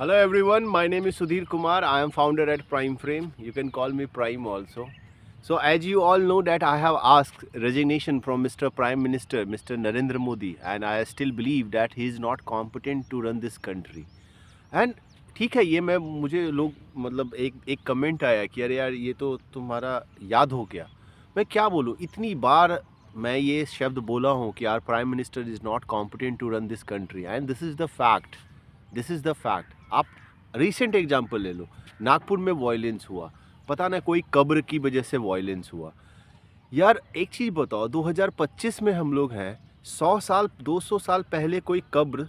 Hello everyone, my name is Sudhir Kumar. I am founder at Prime Frame. You can call me Prime also. So as you all know that I have asked resignation from Mr. Prime Minister, Mr. Narendra Modi, and I still believe that he is not competent to run this country. And ठीक है, ये मैं मुझे लोग मतलब एक comment आया कि अरे यार ये तो तुम्हारा याद हो गया। मैं क्या बोलूँ, इतनी बार मैं ये शब्द बोला हूँ कि our prime minister is not competent to run this country and this is the fact. This is the fact. आप रिसेंट एग्जांपल ले लो, नागपुर में वायलेंस हुआ, पता ना कोई कब्र की वजह से वायलेंस हुआ। यार एक चीज़ बताओ, 2025 में हम लोग हैं, 100 साल 200 साल पहले कोई कब्र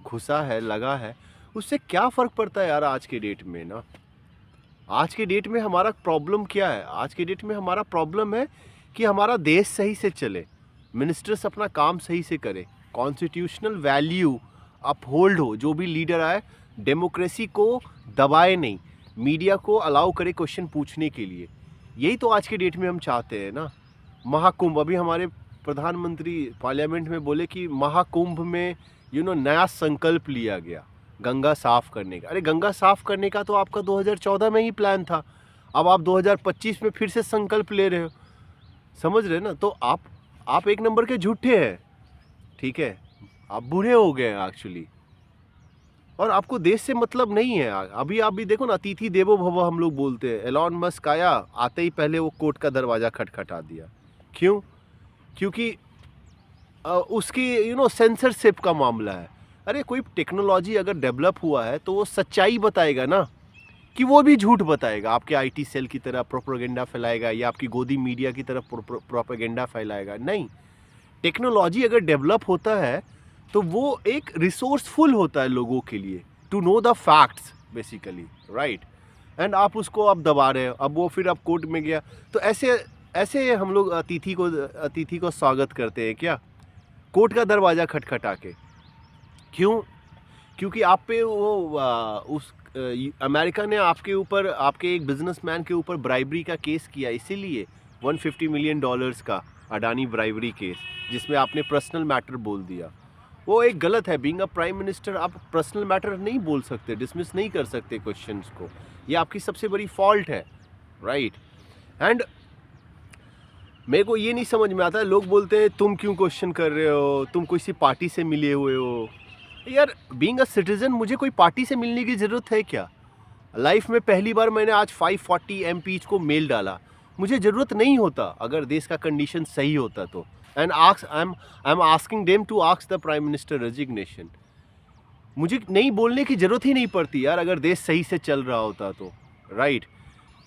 घुसा है, लगा है, उससे क्या फ़र्क पड़ता है यार आज के डेट में ना। आज के डेट में हमारा प्रॉब्लम क्या है? आज के डेट में हमारा प्रॉब्लम है कि हमारा देश सही से चले, मिनिस्टर्स अपना काम सही से करें, कॉन्स्टिट्यूशनल वैल्यू अपहोल्ड हो, जो भी लीडर आए डेमोक्रेसी को दबाए नहीं, मीडिया को अलाउ करे क्वेश्चन पूछने के लिए। यही तो आज के डेट में हम चाहते हैं ना। महाकुंभ, अभी हमारे प्रधानमंत्री पार्लियामेंट में बोले कि महाकुंभ में नया संकल्प लिया गया गंगा साफ करने का। अरे गंगा साफ करने का तो आपका 2014 में ही प्लान था, अब आप 2025 में फिर से संकल्प ले रहे हो। समझ रहे ना? तो आप एक नंबर के झूठे हैं, ठीक है, आप बूढ़े हो गए हैं एक्चुअली, और आपको देश से मतलब नहीं है। अभी आप भी देखो ना, अतिथि देवो भव हम लोग बोलते हैं। एलॉन मस्क आया, आते ही पहले वो कोर्ट का दरवाज़ा खटखटा दिया। क्यों? क्योंकि उसकी सेंसरशिप का मामला है। अरे कोई टेक्नोलॉजी अगर डेवलप हुआ है तो वो सच्चाई बताएगा ना, कि वो भी झूठ बताएगा, आपके आईटी सेल की तरह प्रोपेगेंडा फैलाएगा या आपकी गोदी मीडिया की तरफ प्रोपेगेंडा फैलाएगा? नहीं। टेक्नोलॉजी अगर डेवलप होता है तो वो एक रिसोर्सफुल होता है लोगों के लिए, to know the facts basically, right. And आप उसको अब दबा रहे हो, अब वो फिर अब कोर्ट में गया। तो ऐसे ऐसे हम लोग अतिथि को स्वागत करते हैं क्या, कोर्ट का दरवाज़ा खटखटा के? क्यों? क्योंकि आप पे वो अमेरिका ने आपके ऊपर, आपके एक बिजनेसमैन के ऊपर ब्राइबरी का केस किया, इसीलिए $150 मिलियन का अडानी ब्राइबरी केस, जिसमें आपने पर्सनल मैटर बोल दिया। वो एक गलत है। बीइंग अ प्राइम मिनिस्टर आप पर्सनल मैटर नहीं बोल सकते, डिसमिस नहीं कर सकते क्वेश्चंस को, ये आपकी सबसे बड़ी फॉल्ट है, राइट। एंड मेरे को ये नहीं समझ में आता है, लोग बोलते हैं तुम क्यों क्वेश्चन कर रहे हो, तुम किसी पार्टी से मिले हुए हो। यार बीइंग अ सिटीजन मुझे कोई पार्टी से मिलने की ज़रूरत है क्या? लाइफ में पहली बार मैंने आज 540 MPs को मेल डाला, मुझे ज़रूरत नहीं होता अगर देश का कंडीशन सही होता तो। And I am asking them to ask the prime minister resignation. मुझे नहीं बोलने की ज़रूरत ही नहीं पड़ती यार, अगर देश सही से चल रहा होता तो, राइट।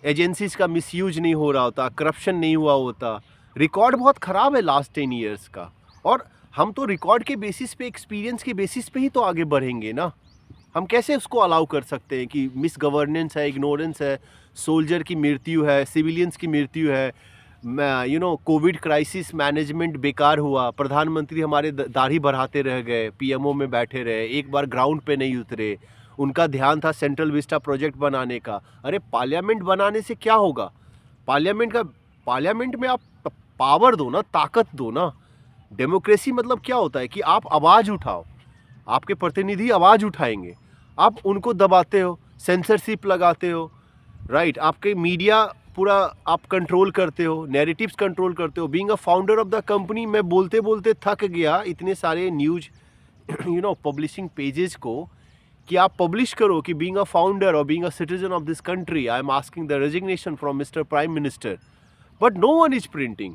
एजेंसीज का मिसयूज नहीं हो रहा होता, करप्शन नहीं हुआ होता। रिकॉर्ड बहुत ख़राब है लास्ट 10 ईयर्स का, और हम तो रिकॉर्ड के बेसिस पे, एक्सपीरियंस के बेसिस पे ही तो आगे बढ़ेंगे ना। हम कैसे उसको अलाउ कर सकते हैं कि मिस गवर्नेंस है, इग्नोरेंस है, सोल्जर की मृत्यु है, सिविलियंस की मृत्यु है, कोविड क्राइसिस मैनेजमेंट बेकार हुआ, प्रधानमंत्री हमारे दाढ़ी बढ़ाते रह गए, पीएमओ में बैठे रहे, एक बार ग्राउंड पे नहीं उतरे। उनका ध्यान था सेंट्रल विस्टा प्रोजेक्ट बनाने का। अरे पार्लियामेंट बनाने से क्या होगा? पार्लियामेंट में आप पावर दो ना, ताकत दो ना। डेमोक्रेसी मतलब क्या होता है कि आप आवाज़ उठाओ, आपके प्रतिनिधि आवाज़ उठाएंगे, आप उनको दबाते हो, सेंसरशिप लगाते हो, राइट। आपके मीडिया पूरा आप कंट्रोल करते हो, नैरेटिव्स कंट्रोल करते हो। Being a founder of the company मैं बोलते बोलते थक गया इतने सारे न्यूज़ पब्लिशिंग पेजेस को, कि आप पब्लिश करो कि बीइंग अ फाउंडर और being a citizen of this country I am asking the resignation from mister prime minister, but no one is printing.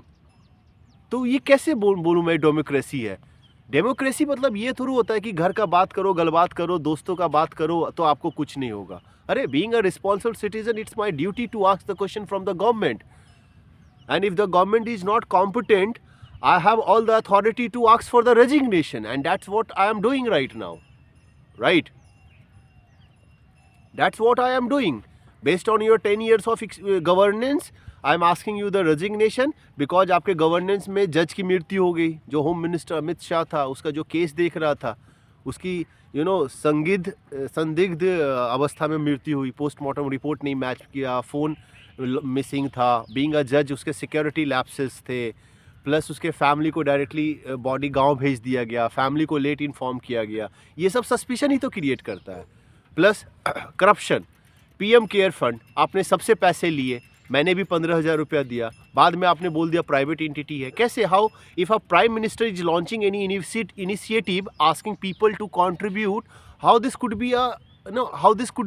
तो ये कैसे बोलूँ मैं डेमोक्रेसी है? डेमोक्रेसी मतलब ये थोड़ी होता है कि घर का बात करो, गलबात करो, दोस्तों का बात करो तो आपको कुछ नहीं होगा। अरे being a responsible citizen it's my duty to ask the question from the government, and if the government is not competent I have all the authority to ask for the resignation, and that's what I am doing right now, right. That's what I am doing. Based on your 10 years of governance, I am asking you the resignation because आपके governance में जज की मृत्यु हो गई। जो home minister Amit Shah था, उसका जो केस देख रहा था, उसकी संदिग्ध अवस्था में मृत्यु हुई। पोस्टमार्टम रिपोर्ट नहीं मैच किया, फ़ोन मिसिंग था। बीइंग अ जज उसके सिक्योरिटी लैप्सेस थे, प्लस उसके फैमिली को डायरेक्टली बॉडी गांव भेज दिया गया, फैमिली को लेट इन्फॉर्म किया गया। ये सब सस्पिशन ही तो क्रिएट करता है। Plus corruption, PM care fund आपने सबसे पैसे लिए, मैंने भी 15,000 रुपया दिया, बाद में आपने बोल दिया प्राइवेट एंटिटी है। कैसे? How if a prime minister is launching any initiative asking people to contribute, how this could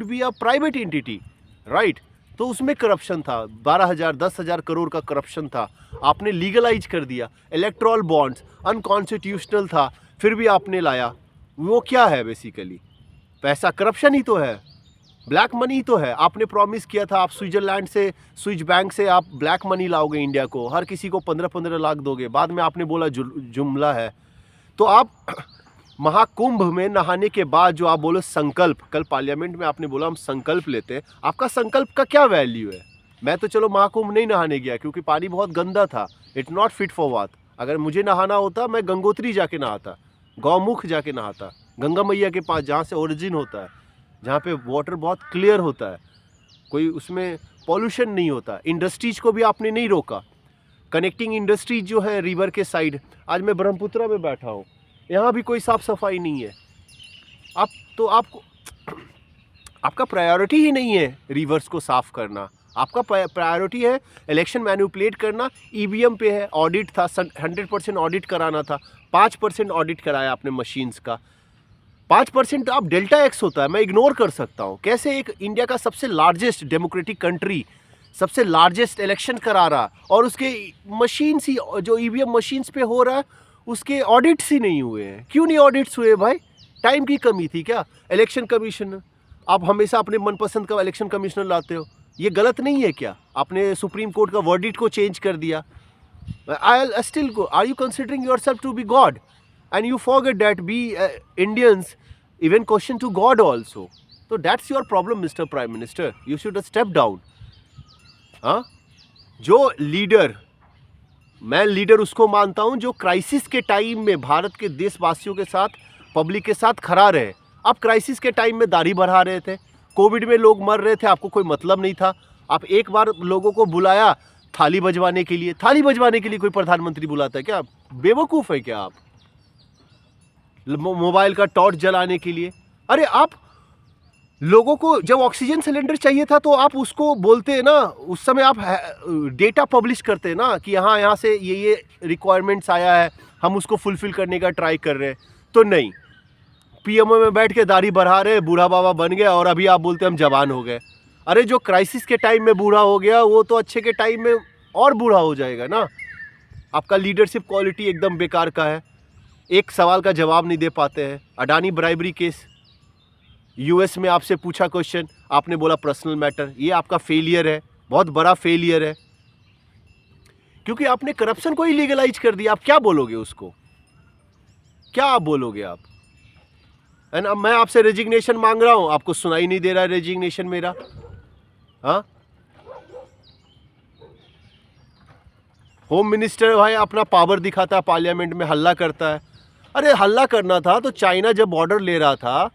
be a private entity, right? तो उसमें करप्शन था, 12,000 10,000 करोड़ का करप्शन था, आपने लीगलाइज कर दिया। इलेक्ट्रॉल बॉन्ड्स अनकॉन्स्टिट्यूशनल था, फिर भी आपने लाया। वो क्या है? बेसिकली पैसा करप्शन ही तो है, ब्लैक मनी तो है। आपने प्रॉमिस किया था आप स्विट्जरलैंड से, स्विस बैंक से आप ब्लैक मनी लाओगे इंडिया को, हर किसी को 15-15 लाख दोगे, बाद में आपने बोला जुमला है। तो आप महाकुंभ में नहाने के बाद जो आप बोलो संकल्प, कल पार्लियामेंट में आपने बोला हम संकल्प लेते हैं, आपका संकल्प का क्या वैल्यू है? मैं तो चलो महाकुंभ नहीं नहाने गया क्योंकि पानी बहुत गंदा था, it not fit for bath. अगर मुझे नहाना होता मैं गंगोत्री जाके नहाता, गौमुख जाके नहाता, गंगा मैया के पास जहाँ से ओरिजिन होता है, जहाँ पे वाटर बहुत क्लियर होता है, कोई उसमें पॉल्यूशन नहीं होता। इंडस्ट्रीज को भी आपने नहीं रोका, कनेक्टिंग इंडस्ट्रीज जो है रिवर के साइड। आज मैं ब्रह्मपुत्रा में बैठा हूँ, यहाँ भी कोई साफ सफाई नहीं है। आपको आपका प्रायोरिटी ही नहीं है रिवर्स को साफ करना, आपका प्रायोरिटी है इलेक्शन मैनिपुलेट करना। ईवीएम पे है, ऑडिट था, 100% ऑडिट कराना था, 5% ऑडिट कराया आपने मशीन्स का। 5% आप डेल्टा एक्स होता है, मैं इग्नोर कर सकता हूँ। कैसे एक इंडिया का सबसे लार्जेस्ट डेमोक्रेटिक कंट्री सबसे लार्जेस्ट इलेक्शन करा रहा और उसके मशीन्स ही, जो ईवीएम मशीन्स पे हो रहा है, उसके ऑडिट्स ही नहीं हुए हैं? क्यों नहीं ऑडिट्स हुए भाई? टाइम की कमी थी क्या? इलेक्शन कमीशन, आप हमेशा अपने मनपसंद का इलेक्शन कमिश्नर लाते हो, ये गलत नहीं है क्या? आपने सुप्रीम कोर्ट का वर्डिक्ट को चेंज कर दिया। I still go, are you considering yourself to be God and you forget that we Indians even question to God also. So that's your problem, Mr. Prime Minister. You should step down. हाँ, जो leader, मैं leader उसको मानता हूँ जो crisis के time में भारत के देशवासियों के साथ, पब्लिक के साथ खड़ा रहे। आप क्राइसिस के टाइम में दाढ़ी बढ़ा रहे थे, कोविड में लोग मर रहे थे, आपको कोई मतलब नहीं था। आप एक बार लोगों को बुलाया थाली बजवाने के लिए, थाली बजवाने के लिए कोई प्रधानमंत्री बुलाता है क्या? बेवकूफ़ है क्या आप? मोबाइल का टॉर्च जलाने के लिए? अरे आप लोगों को जब ऑक्सीजन सिलेंडर चाहिए था तो आप उसको बोलते हैं ना, उस समय आप डेटा पब्लिश करते हैं ना कि हाँ, यहाँ से ये रिक्वायरमेंट्स आया है, हम उसको फुलफिल करने का ट्राई कर रहे हैं। तो नहीं, पीएमओ में बैठ के दाढ़ी बढ़ा रहे, बूढ़ा बाबा बन गया और अभी आप बोलते हैं हम जवान हो गए। अरे जो क्राइसिस के टाइम में बूढ़ा हो गया वो तो अच्छे के टाइम में और बूढ़ा हो जाएगा ना। आपका लीडरशिप क्वालिटी एकदम बेकार का है, एक सवाल का जवाब नहीं दे पाते हैं। अडानी ब्राइबरी केस, यूएस में आपसे पूछा क्वेश्चन, आपने बोला पर्सनल मैटर। ये आपका फेलियर है, बहुत बड़ा फेलियर है, क्योंकि आपने करप्शन को ही लीगलाइज कर दिया। आप क्या बोलोगे उसको? क्या आप बोलोगे आप? एंड अब मैं आपसे रेजिग्नेशन मांग रहा हूं, आपको सुनाई नहीं दे रहा है रेजिग्नेशन मेरा? हाँ, होम मिनिस्टर भाई अपना पावर दिखाता है, पार्लियामेंट में हल्ला करता है। अरे हल्ला करना था तो चाइना जब बॉर्डर ले रहा था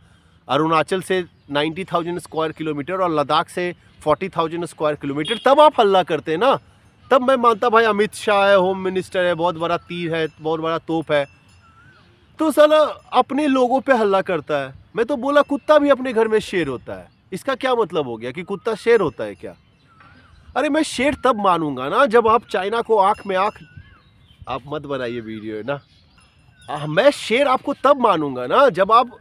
अरुणाचल से 90,000 स्क्वायर किलोमीटर और लद्दाख से 40,000 स्क्वायर किलोमीटर, तब आप हल्ला करते हैं ना। तब मैं मानता भाई अमित शाह है, होम मिनिस्टर है, बहुत बड़ा तीर है, बहुत बड़ा तोप है, तो साला अपने लोगों पे हल्ला करता है। मैं तो बोला कुत्ता भी अपने घर में शेर होता है, इसका क्या मतलब हो गया कि कुत्ता शेर होता है क्या? अरे मैं शेर तब मानूंगा ना जब आप चाइना को आंख में आंख, आप मत बनाइए वीडियो ना। मैं शेर आपको तब मानूंगा ना जब आप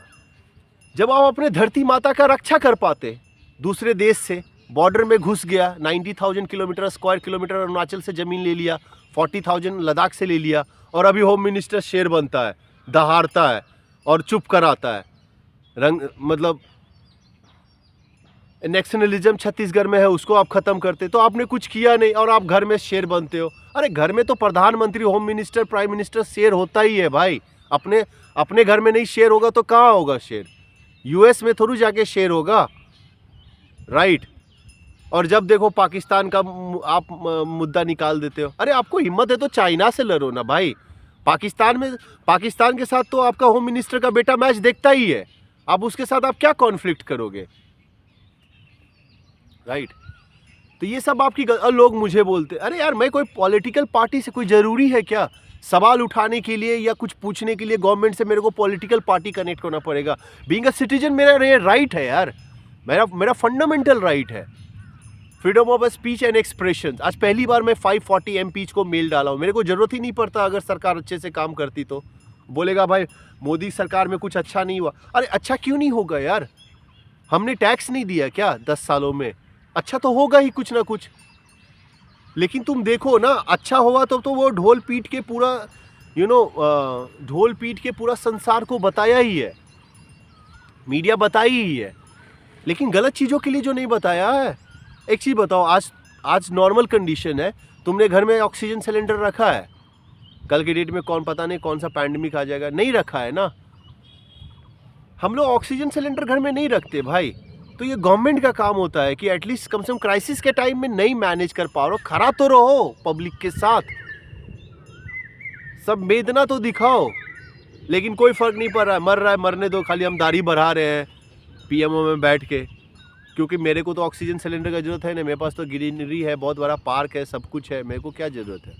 अपने धरती माता का रक्षा कर पाते। दूसरे देश से बॉर्डर में घुस गया, 90,000 किलोमीटर स्क्वायर किलोमीटर अरुणाचल से ज़मीन ले लिया, 40,000 लद्दाख से ले लिया, और अभी होम मिनिस्टर शेर बनता है, दहाड़ता है और चुप कराता है। मतलब नेशनलिज्म छत्तीसगढ़ में है, उसको आप ख़त्म करते। तो आपने कुछ किया नहीं और आप घर में शेर बनते हो। अरे घर में तो प्रधानमंत्री, होम मिनिस्टर, प्राइम मिनिस्टर शेर होता ही है भाई। अपने घर में नहीं शेर होगा तो कहाँ होगा शेर? यूएस में थोड़ी जाके शेर होगा, राइट? और जब देखो पाकिस्तान का आप मुद्दा निकाल देते हो। अरे आपको हिम्मत है तो चाइना से लड़ो ना भाई। पाकिस्तान के साथ तो आपका होम मिनिस्टर का बेटा मैच देखता ही है, आप उसके साथ आप क्या कॉन्फ्लिक्ट करोगे, राइट? तो ये सब आपकी लोग मुझे बोलते, अरे यार मैं कोई पॉलिटिकल पार्टी से, कोई ज़रूरी है क्या सवाल उठाने के लिए या कुछ पूछने के लिए गवर्नमेंट से मेरे को पॉलिटिकल पार्टी कनेक्ट करना पड़ेगा? बीइंग अ सिटीजन मेरा राइट है यार, मेरा फंडामेंटल राइट है, freedom of speech and expression. आज पहली बार मैं 540 एमपीज को मेल डाला हूँ, मेरे को ज़रूरत ही नहीं पड़ता। अगर सरकार अच्छे से काम करती तो बोलेगा भाई मोदी सरकार में कुछ अच्छा नहीं हुआ। अरे अच्छा क्यों नहीं होगा यार, हमने टैक्स नहीं दिया क्या 10 सालों में? अच्छा तो होगा ही कुछ ना कुछ। लेकिन तुम देखो ना, अच्छा हुआ तो वो ढोल पीट के पूरा ढोल पीट के पूरा संसार को बताया ही है, मीडिया बताई ही है। लेकिन गलत चीज़ों के लिए जो नहीं बताया है। एक चीज़ बताओ, आज नॉर्मल कंडीशन है, तुमने घर में ऑक्सीजन सिलेंडर रखा है? कल के डेट में कौन पता नहीं कौन सा पैंडमिक आ जाएगा, नहीं रखा है ना। हम लोग ऑक्सीजन सिलेंडर घर में नहीं रखते भाई। तो ये गवर्नमेंट का काम होता है कि एटलीस्ट कम से कम क्राइसिस के टाइम में नहीं मैनेज कर पा रहे हो, खड़ा तो रहो पब्लिक के साथ, संवेदना तो दिखाओ। लेकिन कोई फर्क नहीं पड़ रहा है, मर रहा है मरने दो, खाली हम दाढ़ी बढ़ा रहे हैं पीएमओ में बैठ के। क्योंकि मेरे को तो ऑक्सीजन सिलेंडर का जरूरत है ना, मेरे पास तो ग्रीनरी है, बहुत बड़ा पार्क है, सब कुछ है, मेरे को क्या ज़रूरत है?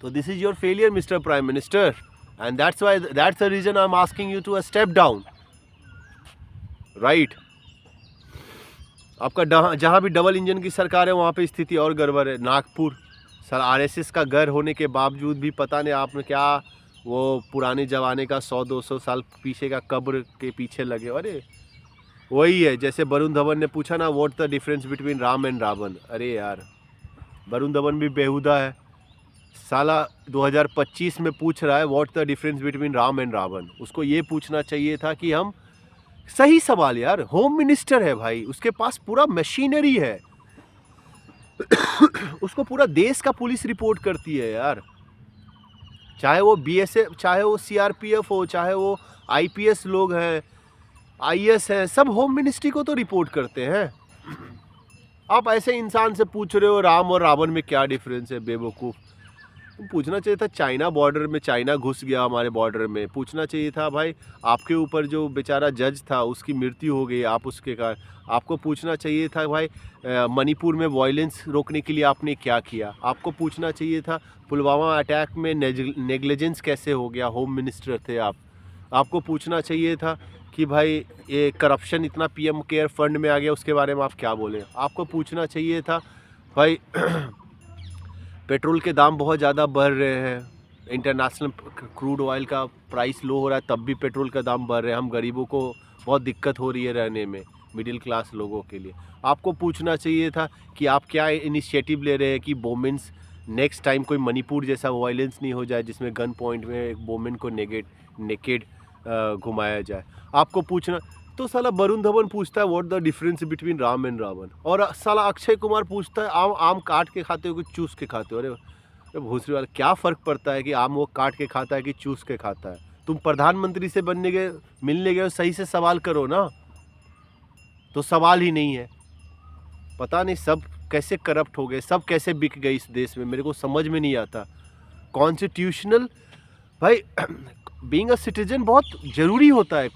तो this is your failure mister prime minister, and that's the reason I am asking you to step down, right. आपका जहाँ भी डबल इंजन की सरकार है वहाँ पे स्थिति और गड़बड़ है। नागपुर सर आरएसएस का घर होने के बावजूद भी पता नहीं आपने क्या वो पुराने ज़माने का 100-200 साल पीछे का कब्र के पीछे लगे। अरे वही है जैसे वरुण धवन ने पूछा ना, what the difference between Ram and Ravan. अरे यार वरुण धवन भी बेहुदा है, साला 2025 में पूछ रहा है what the difference between Ram and Ravan. उसको ये पूछना चाहिए था कि हम, सही सवाल यार, होम मिनिस्टर है भाई, उसके पास पूरा मशीनरी है उसको पूरा देश का पुलिस रिपोर्ट करती है यार, चाहे वो बीएसएफ, चाहे वो सीआरपीएफ हो, चाहे वो आईपीएस लोग हैं, आईएएस हैं, सब होम मिनिस्ट्री को तो रिपोर्ट करते हैं। आप ऐसे इंसान से पूछ रहे हो राम और रावण में क्या डिफरेंस है, बेवकूफ़। पूछना चाहिए था चाइना बॉर्डर में, चाइना घुस गया हमारे बॉर्डर में, पूछना चाहिए था भाई आपके ऊपर जो बेचारा जज था उसकी मृत्यु हो गई, आप उसके कारण, आपको पूछना चाहिए था भाई मणिपुर में वायलेंस रोकने के लिए आपने क्या किया, आपको पूछना चाहिए था पुलवामा अटैक में नेग्लिजेंस कैसे हो गया, होम मिनिस्टर थे आप। आपको पूछना चाहिए था कि भाई ये करप्शन इतना पीएम केयर फंड में आ गया, उसके बारे में आप क्या बोलें। आपको पूछना चाहिए था भाई पेट्रोल के दाम बहुत ज़्यादा बढ़ रहे हैं, इंटरनेशनल क्रूड ऑयल का प्राइस लो हो रहा है तब भी पेट्रोल का दाम बढ़ रहे हैं, हम गरीबों को बहुत दिक्कत हो रही है रहने में, मिडिल क्लास लोगों के लिए। आपको पूछना चाहिए था कि आप क्या इनिशिएटिव ले रहे हैं कि वोमेंस नेक्स्ट टाइम कोई मणिपुर जैसा वायलेंस नहीं हो जाए जिसमें गन पॉइंट में एक वोमेन को नेकेड घुमाया जाए। आपको पूछना तो साला वरुण धवन पूछता है what the difference between Ram and Ravan, और साला अक्षय कुमार पूछता है आम काट के खाते हो कि चूस के खाते हो। अरे भूसरी वाला, क्या फ़र्क पड़ता है कि आम वो काट के खाता है कि चूस के खाता है? तुम प्रधानमंत्री से मिलने गए, सही से सवाल करो ना, तो सवाल ही नहीं है। पता नहीं सब कैसे करप्ट हो गए, सब कैसे बिक गए इस देश में, मेरे को समझ में नहीं आता। कॉन्स्टिट्यूशनल भाई बीइंग अ सिटीजन बहुत ज़रूरी होता है,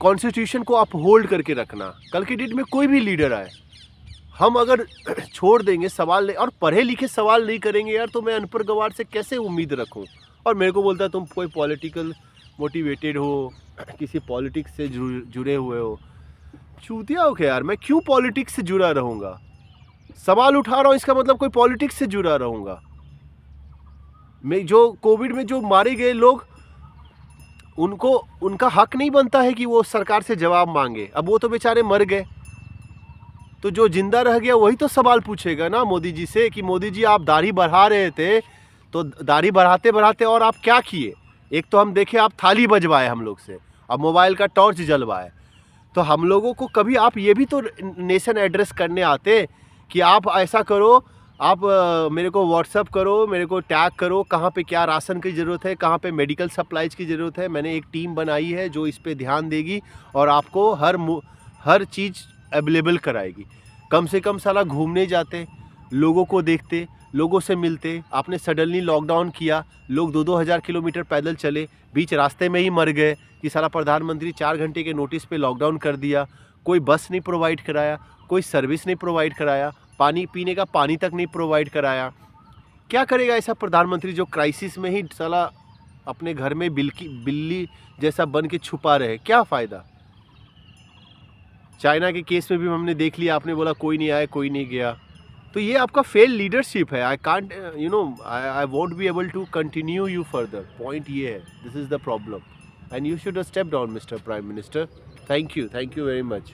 कॉन्स्टिट्यूशन को अपहोल्ड करके रखना। कल के डेट में कोई भी लीडर आए, हम अगर छोड़ देंगे सवाल नहीं, और पढ़े लिखे सवाल नहीं करेंगे यार, तो मैं अनपढ़ गवार से कैसे उम्मीद रखूं? और मेरे को बोलता है तुम कोई पॉलिटिकल मोटिवेटेड हो, किसी पॉलिटिक्स से जुड़े हुए हो। चूतिया हो क्या यार, मैं क्यों पॉलिटिक्स से जुड़ा रहूँगा? सवाल उठा रहा हूँ इसका मतलब कोई पॉलिटिक्स से जुड़ा रहूँगा? मैं जो कोविड में जो मारे गए लोग, उनका हक नहीं बनता है कि वो सरकार से जवाब मांगे? अब वो तो बेचारे मर गए, तो जो जिंदा रह गया वही तो सवाल पूछेगा ना मोदी जी से कि मोदी जी आप दाढ़ी बढ़ा रहे थे, तो दाढ़ी बढ़ाते बढ़ाते और आप क्या किए? एक तो हम देखे आप थाली बजवाए हम लोग से, अब मोबाइल का टॉर्च जलवाए, तो हम लोगों को कभी आप ये भी तो नेशन एड्रेस करने आते कि आप ऐसा करो, आप मेरे को व्हाट्सअप करो, मेरे को टैग करो कहाँ पे क्या राशन की ज़रूरत है, कहाँ पे मेडिकल सप्लाईज़ की ज़रूरत है। मैंने एक टीम बनाई है जो इस पे ध्यान देगी और आपको हर चीज़ अवेलेबल कराएगी। कम से कम साला घूमने जाते, लोगों को देखते, लोगों से मिलते। आपने सडनली लॉकडाउन किया, लोग 2-2 हज़ार किलोमीटर पैदल चले, बीच रास्ते में ही मर गए कि साला प्रधानमंत्री 4 घंटे के नोटिस पे लॉकडाउन कर दिया। कोई बस नहीं प्रोवाइड कराया, कोई सर्विस नहीं प्रोवाइड कराया, पानी पीने का पानी तक नहीं प्रोवाइड कराया। क्या करेगा ऐसा प्रधानमंत्री जो क्राइसिस में ही साला अपने घर में बिल्ली जैसा बन के छुपा रहे, क्या फ़ायदा? चाइना के केस में भी हमने देख लिया, आपने बोला कोई नहीं आया, कोई नहीं गया। तो ये आपका फेल लीडरशिप है। I can't I won't be able to continue you further. Point ये है, this is the problem and you should step down mister prime minister. Thank you very much.